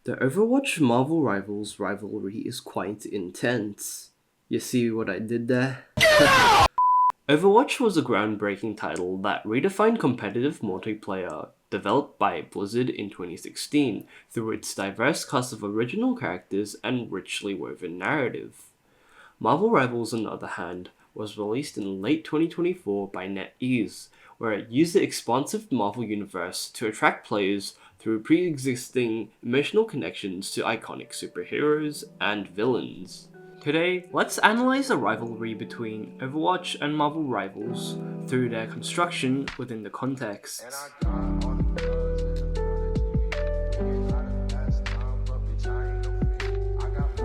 The Overwatch Marvel Rivals rivalry is quite intense. You see what I did there? Overwatch was a groundbreaking title that redefined competitive multiplayer, developed by Blizzard in 2016 through its diverse cast of original characters and richly woven narrative. Marvel Rivals, on the other hand, was released in late 2024 by NetEase, where it used the expansive Marvel universe to attract players through pre-existing emotional connections to iconic superheroes and villains. Today, let's analyze the rivalry between Overwatch and Marvel Rivals through their construction within the contexts.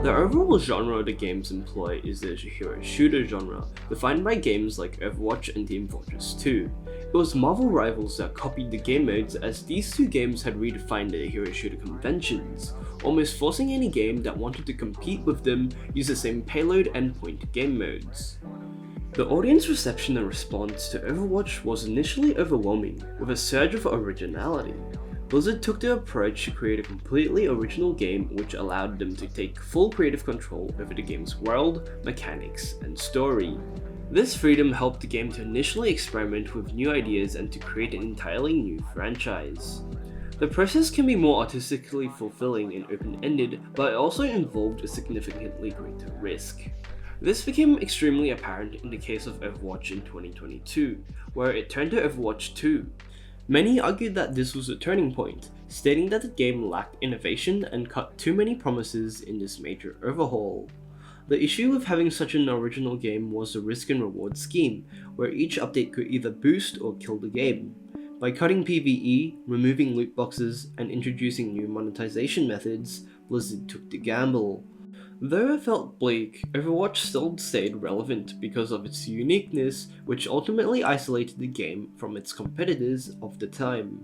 The overall genre the games employ is the hero shooter genre, defined by games like Overwatch and Team Fortress 2. It was Marvel Rivals that copied the game modes, as these two games had redefined the hero shooter conventions, almost forcing any game that wanted to compete with them use the same payload and point game modes. The audience reception and response to Overwatch was initially overwhelming, with a surge of originality. Blizzard took the approach to create a completely original game which allowed them to take full creative control over the game's world, mechanics, and story. This freedom helped the game to initially experiment with new ideas and to create an entirely new franchise. The process can be more artistically fulfilling and open-ended, but it also involved a significantly greater risk. This became extremely apparent in the case of Overwatch in 2022, where it turned to Overwatch 2. Many argued that this was a turning point, stating that the game lacked innovation and cut too many promises in this major overhaul. The issue with having such an original game was the risk and reward scheme, where each update could either boost or kill the game. By cutting PvE, removing loot boxes, and introducing new monetization methods, Blizzard took the gamble. Though it felt bleak, Overwatch still stayed relevant because of its uniqueness, which ultimately isolated the game from its competitors of the time.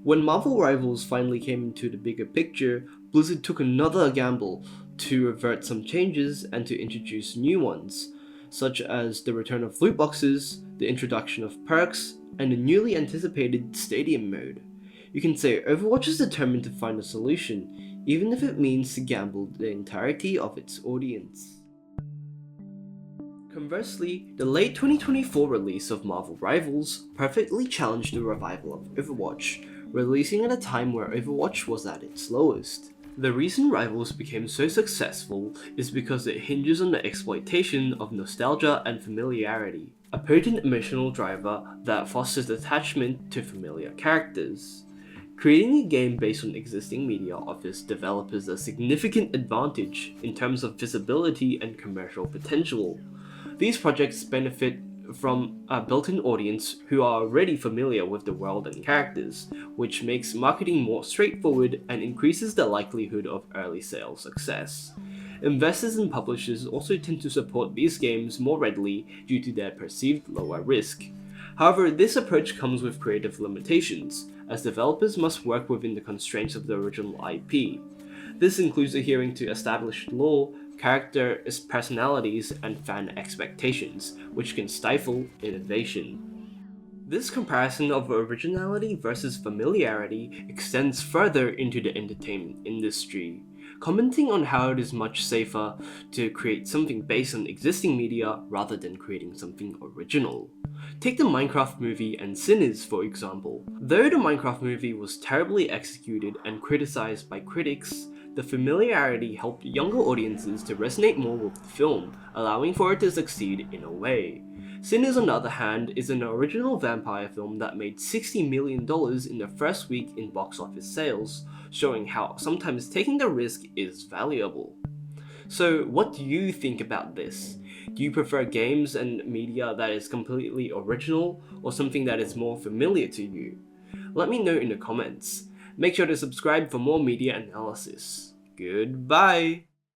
When Marvel Rivals finally came into the bigger picture, Blizzard took another gamble to revert some changes and to introduce new ones, such as the return of loot boxes, the introduction of perks, and the newly anticipated Stadium mode. You can say Overwatch is determined to find a solution, even if it means to gamble the entirety of its audience. Conversely, the late 2024 release of Marvel Rivals perfectly challenged the revival of Overwatch, releasing at a time where Overwatch was at its lowest. The reason Rivals became so successful is because it hinges on the exploitation of nostalgia and familiarity, a potent emotional driver that fosters attachment to familiar characters. Creating a game based on existing media offers developers a significant advantage in terms of visibility and commercial potential. These projects benefit from a built-in audience who are already familiar with the world and characters, which makes marketing more straightforward and increases the likelihood of early sales success. Investors and publishers also tend to support these games more readily due to their perceived lower risk. However, this approach comes with creative limitations, as developers must work within the constraints of the original IP. This includes adhering to established lore, character personalities, and fan expectations, which can stifle innovation. This comparison of originality versus familiarity extends further into the entertainment industry, commenting on how it is much safer to create something based on existing media rather than creating something original. Take the Minecraft movie and Sinners, for example. Though the Minecraft movie was terribly executed and criticized by critics, the familiarity helped younger audiences to resonate more with the film, allowing for it to succeed in a way. Sinners, on the other hand, is an original vampire film that made $60 million in the first week in box office sales, showing how sometimes taking the risk is valuable. So, what do you think about this? Do you prefer games and media that is completely original, or something that is more familiar to you? Let me know in the comments. Make sure to subscribe for more media analysis. Goodbye!